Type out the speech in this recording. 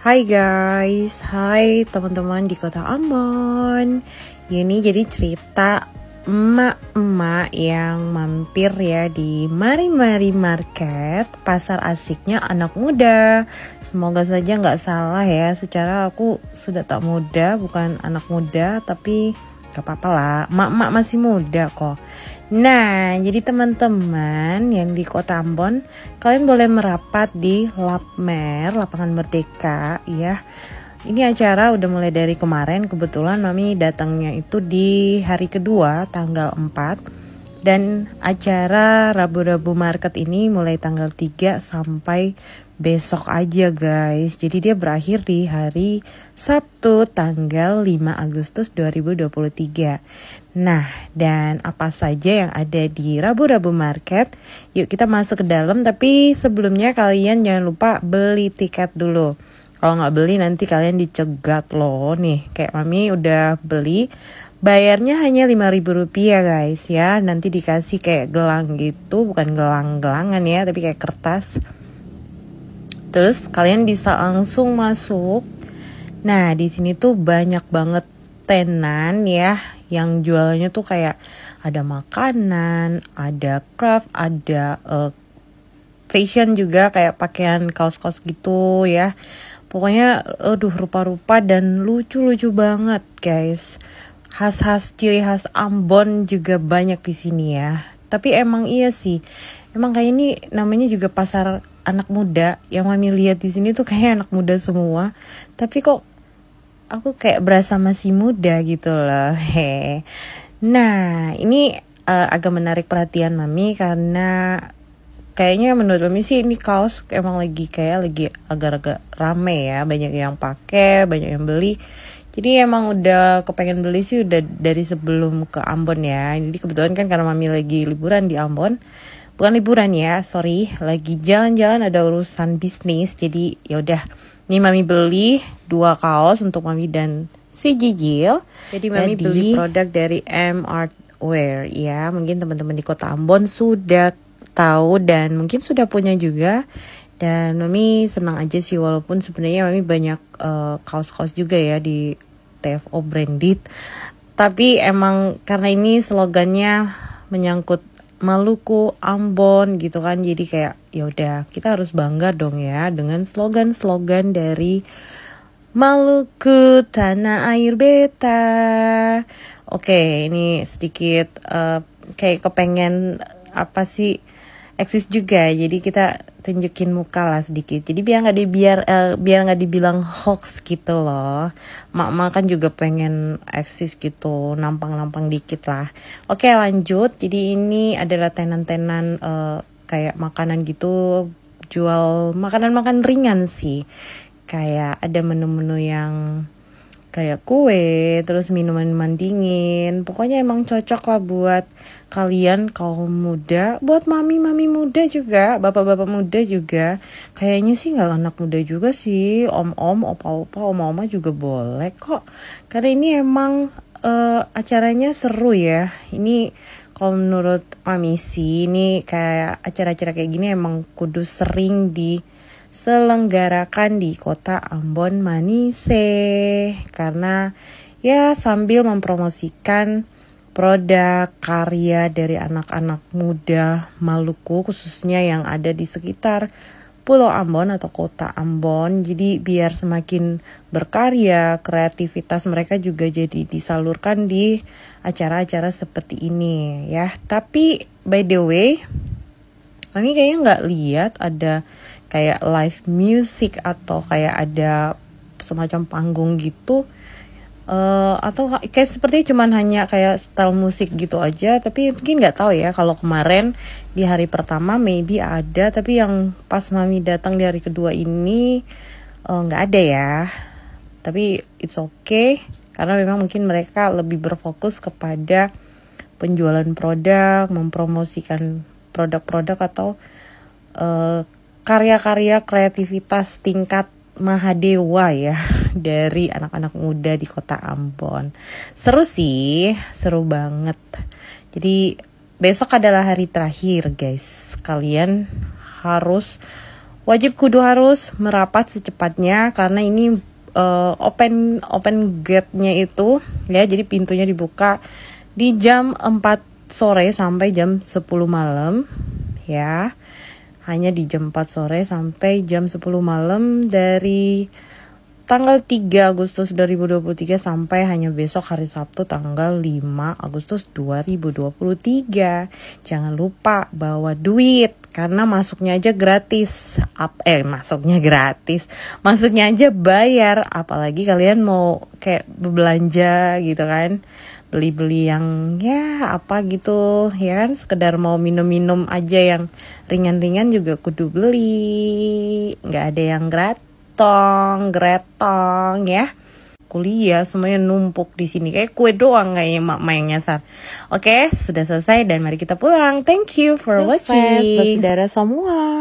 Hai guys, hai teman-teman di kota Ambon. Ini jadi cerita emak-emak yang mampir ya di Mari-Mari Market, pasar asiknya anak muda. Semoga saja nggak salah ya, secara aku sudah tak muda, bukan anak muda, tapi gak apa-apa lah, emak-emak masih muda kok. Nah, jadi teman-teman yang di kota Ambon, kalian boleh merapat di Lapmer, Lapangan Merdeka ya. Ini acara udah mulai dari kemarin, kebetulan Mami datangnya itu di hari kedua, tanggal 4. Dan acara Rabu-Rabu Market ini mulai tanggal 3 sampai besok aja guys. Jadi dia berakhir di hari Sabtu tanggal 5 Agustus 2023. Nah, dan apa saja yang ada di Rabu-Rabu Market? Yuk kita masuk ke dalam, tapi sebelumnya kalian jangan lupa beli tiket dulu. Kalau nggak beli nanti kalian dicegat loh nih. Kayak Mami udah beli. Bayarnya hanya Rp5.000 guys ya. Nanti dikasih kayak gelang gitu, bukan gelang-gelangan ya, tapi kayak kertas. Terus kalian bisa langsung masuk. Nah, di sini tuh banyak banget tenan ya, yang jualnya tuh kayak ada makanan, ada craft, ada fashion juga kayak pakaian kaos-kaos gitu ya. Pokoknya rupa-rupa dan lucu-lucu banget guys. Khas-khas ciri khas Ambon juga banyak di sini ya. Tapi emang iya sih. Emang kayak ini namanya juga pasar anak muda. Yang Mami lihat di sini tuh kayak anak muda semua. Tapi kok aku kayak berasa masih muda gitu loh. Nah, ini agak menarik perhatian Mami karena kayaknya menurut Mami sih ini kaos emang lagi agak-agak rame ya. Banyak yang pakai, banyak yang beli. Jadi emang udah kepengen beli sih udah dari sebelum ke Ambon ya. Jadi kebetulan kan karena Mami lagi liburan di Ambon. Bukan liburan ya, sorry. Lagi jalan-jalan ada urusan bisnis. Jadi yaudah, ini Mami beli 2 kaos untuk Mami dan si Jijil. Jadi Mami beli produk dari M Artwear ya. Mungkin teman-teman di kota Ambon sudah tahu dan mungkin sudah punya juga. Dan Mami senang aja sih walaupun sebenarnya Mami banyak kaos-kaos juga ya di TFO branded. Tapi emang karena ini slogannya menyangkut Maluku, Ambon gitu kan. Jadi kayak yaudah kita harus bangga dong ya dengan slogan-slogan dari Maluku, tanah air beta. Oke, ini sedikit kayak kepengen apa sih eksis juga, jadi kita tunjukin muka lah sedikit. Jadi biar nggak dibilang hoax gitu loh. Mak kan juga pengen eksis gitu, nampang dikit lah. Oke lanjut. Jadi ini adalah tenan-tenan kayak makanan gitu, jual makanan ringan sih. Kayak ada menu-menu yang kayak kue, terus minuman dingin. Pokoknya emang cocok lah buat kalian kaum muda, buat mami muda juga, bapak muda juga. Kayaknya sih nggak anak muda juga sih, om-om, opa-opa, oma-oma juga boleh kok. Karena ini emang acaranya seru ya. Ini kalau menurut Mami sih, ini kayak acara-acara kayak gini emang kudu sering diselenggarakan di kota Ambon Manise, karena ya sambil mempromosikan produk karya dari anak-anak muda Maluku, khususnya yang ada di sekitar Pulau Ambon atau kota Ambon. Jadi biar semakin berkarya, kreativitas mereka juga jadi disalurkan di acara-acara seperti ini ya. Tapi by the way, Mami kayaknya nggak lihat ada kayak live music atau kayak ada semacam panggung gitu, atau kayak seperti cuman hanya kayak style musik gitu aja. Tapi mungkin nggak tahu ya, kalau kemarin di hari pertama maybe ada, tapi yang pas Mami datang di hari kedua ini nggak ada ya. Tapi it's okay karena memang mungkin mereka lebih berfokus kepada penjualan produk, mempromosikan produk-produk atau karya-karya kreativitas tingkat mahadewa ya dari anak-anak muda di kota Ambon. Seru sih, seru banget. Jadi besok adalah hari terakhir guys. Kalian harus wajib kudu harus merapat secepatnya karena ini open gate-nya itu ya, jadi pintunya dibuka di jam 4 sore sampai jam 10 malam ya. Hanya di jam 4 sore sampai jam 10 malam dari tanggal 3 Agustus 2023 sampai hanya besok hari Sabtu tanggal 5 Agustus 2023. Jangan lupa bawa duit karena masuknya aja gratis. Masuknya aja bayar, apalagi kalian mau kayak belanja gitu kan. Beli-beli yang ya apa gitu ya kan, sekedar mau minum-minum aja yang ringan-ringan juga kudu beli. Nggak ada yang gretong ya. Kuliah semuanya numpuk di sini kayak kue doang, kayaknya mak yang nyasar. Oke, sudah selesai dan mari kita pulang. Thank you for watching. Saudara semua.